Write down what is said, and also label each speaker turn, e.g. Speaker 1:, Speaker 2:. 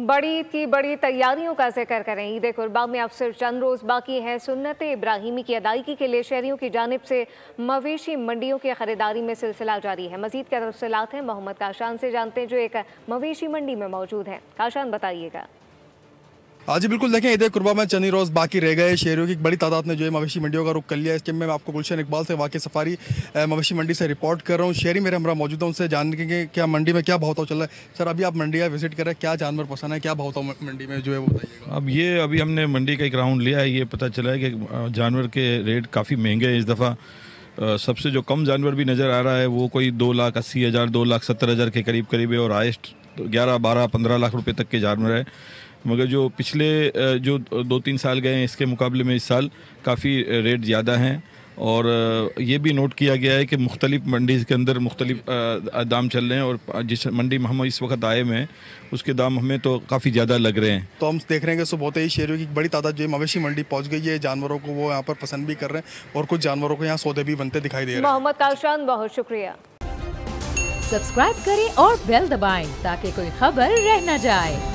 Speaker 1: बड़ी ईद की बड़ी तैयारियों का जिक्र करें। ईद कुर्बान में अब सिर्फ चंद रोज़ बाकी है। सुन्नत इब्राहिमी की अदायगी के लिए शहरियों की जानिब से मवेशी मंडियों की खरीदारी में सिलसिला जारी है। मजीद क्या तफसीलात हैं मोहम्मद काशान से जानते हैं जो एक मवेशी मंडी में मौजूद हैं। काशान बताइएगा।
Speaker 2: हाँ जी बिल्कुल, देखें ईद कुर्बान में चंद ही रोज़ बाकी रह गए। शहरियों की एक बड़ी तादाद ने जो है मवेशी मंडियों का रुख कर लिया है। इसके मैं आपको गुलशन इकबाल से वाकई सफारी मवेशी मंडी से रिपोर्ट कर रहा हूँ। शहरी मेरे हमरा मौजूद है, उनसे जानने के क्या मंडी में क्या भाव ताव चल रहा है। सर अभी आप मंडी विजिट कर रहे हैं, क्या जानवर पसंद है, क्या भाव ताव मंडी में जो है वो बताइएगा।
Speaker 3: अभी हमने मंडी का एक राउंड लिया है, ये पता चला है कि जानवर के रेट काफ़ी महंगे हैं इस दफ़ा। सबसे जो कम जानवर भी नज़र आ रहा है वो कोई 2,80,000 2,70,000 के करीब है और हाइस्ट 11, 12, 15 लाख रुपए तक के जानवर है। मगर जो पिछले जो 2-3 साल गए हैं इसके मुकाबले में इस साल काफ़ी रेट ज़्यादा हैं। और ये भी नोट किया गया है कि मुख्तलिफ मंडी के अंदर मुख्तलिफ दाम चल रहे हैं और जिस मंडी में हम इस वक्त आए हुए हैं उसके दाम हमें तो काफ़ी ज़्यादा लग रहे हैं।
Speaker 2: तो हम देख रहे हैं कि सुबह होते ही शहरियों की बड़ी तादाद जो मवेशी मंडी पहुंच गई है। जानवरों को वो यहाँ पर पसंद भी कर रहे हैं और कुछ जानवरों को यहाँ सौदे भी बनते दिखाई दे रहे हैं।
Speaker 1: मोहम्मद काशान बहुत शुक्रिया।
Speaker 4: सब्सक्राइब करें और बेल दबाएं ताकि कोई खबर रह न जाए।